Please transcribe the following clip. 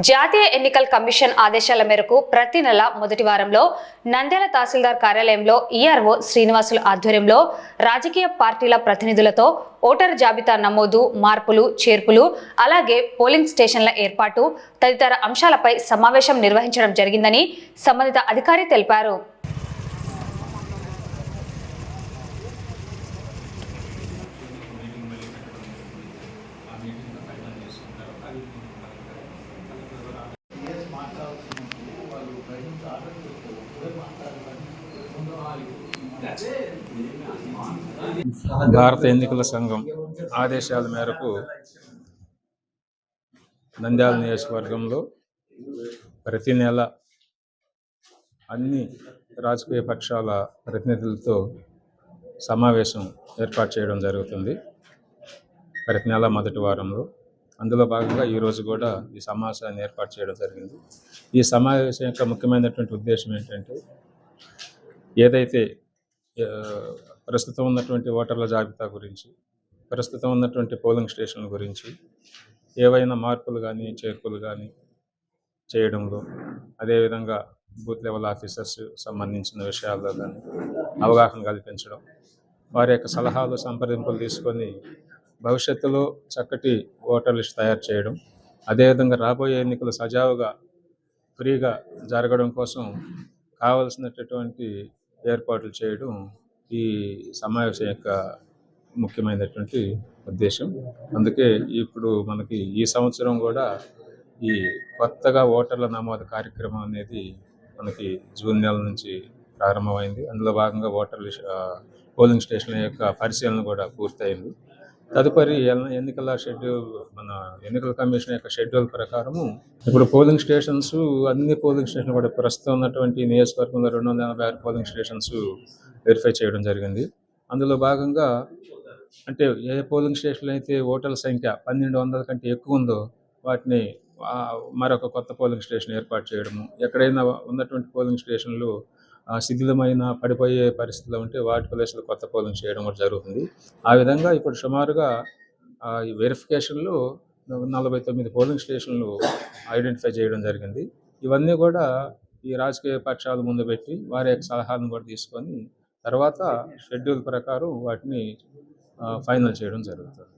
జాతీయ ఎన్నికల కమిషన్ ఆదేశాల మేరకు ప్రతి నెల మొదటి వారంలో నంద్యాల తహసీల్దార్ కార్యాలయంలో ఈఆర్ఓ శ్రీనివాసుల ఆధ్వర్యంలో రాజకీయ పార్టీల ప్రతినిధులతో ఓటర్ జాబితా నమోదు, మార్పులు, చేర్పులు, అలాగే పోలింగ్ స్టేషన్ల ఏర్పాటు తదితర అంశాలపై సమావేశం నిర్వహించడం జరిగిందని సంబంధిత అధికారి తెలిపారు. భారత ఎన్నికల సంఘం ఆదేశాల మేరకు నంద్యాల నియోజకవర్గంలో ప్రతి నెల అన్ని రాజకీయ పక్షాల ప్రతినిధులతో సమావేశం ఏర్పాటు చేయడం జరుగుతుంది. ప్రతి నెల మొదటి వారంలో అందులో భాగంగా ఈరోజు కూడా ఈ సమావేశాన్ని ఏర్పాటు చేయడం జరిగింది. ఈ సమావేశం యొక్క ముఖ్యమైనటువంటి ఉద్దేశం ఏంటంటే, ఏదైతే ప్రస్తుతం ఉన్నటువంటి ఓటర్ల జాబితా గురించి, ప్రస్తుతం ఉన్నటువంటి పోలింగ్ స్టేషన్ల గురించి ఏవైనా మార్పులు కానీ చేర్పులు కానీ చేయడంలో, అదేవిధంగా బూత్ లెవెల్ ఆఫీసర్స్ సంబంధించిన విషయాల్లో కానీ అవగాహన కల్పించడం, వారి యొక్క సలహాలు సంప్రదింపులు తీసుకొని భవిష్యత్తులో చక్కటి ఓటర్ లిస్ట్ తయారు చేయడం, అదేవిధంగా రాబోయే ఎన్నికలు సజావుగా ఫ్రీగా జరగడం కోసం కావలసినటువంటి ఏర్పాట్లు చేయడం ఈ సమావేశం యొక్క ముఖ్యమైనటువంటి ఉద్దేశం. అందుకే ఇప్పుడు మనకి ఈ సంవత్సరం కూడా ఈ కొత్తగా ఓటర్ల నమోదు కార్యక్రమం అనేది మనకి జూన్ నెల నుంచి ప్రారంభమైంది. అందులో భాగంగా పోలింగ్ స్టేషన్ల యొక్క పరిశీలన కూడా పూర్తయింది. తదుపరి ఎన్నికల షెడ్యూల్, మన ఎన్నికల కమిషన్ యొక్క షెడ్యూల్ ప్రకారము ఇప్పుడు పోలింగ్ స్టేషన్స్, అన్ని పోలింగ్ స్టేషన్లు కూడా ప్రస్తుతం ఉన్నటువంటి నియోజకవర్గంలో 286 పోలింగ్ స్టేషన్స్ వెరిఫై చేయడం జరిగింది. అందులో భాగంగా అంటే ఏ పోలింగ్ స్టేషన్లు అయితే ఓటర్ల సంఖ్య 1200 కంటే ఎక్కువ ఉందో వాటిని మరొక కొత్త పోలింగ్ స్టేషన్ ఏర్పాటు చేయడము, ఎక్కడైనా ఉన్నటువంటి పోలింగ్ స్టేషన్లు శిథిలమైన పడిపోయే పరిస్థితిలో ఉంటే వాటి ప్లేస్లో కొత్త పోలింగ్ చేయడం కూడా జరుగుతుంది. ఆ విధంగా ఇప్పుడు సుమారుగా ఈ వెరిఫికేషన్లో 49 పోలింగ్ స్టేషన్లు ఐడెంటిఫై చేయడం జరిగింది. ఇవన్నీ కూడా ఈ రాజకీయ పక్షాలు ముందు పెట్టి వారి యొక్క సలహాలను కూడా తీసుకొని తర్వాత షెడ్యూల్ ప్రకారం వాటిని ఫైనల్ చేయడం జరుగుతుంది.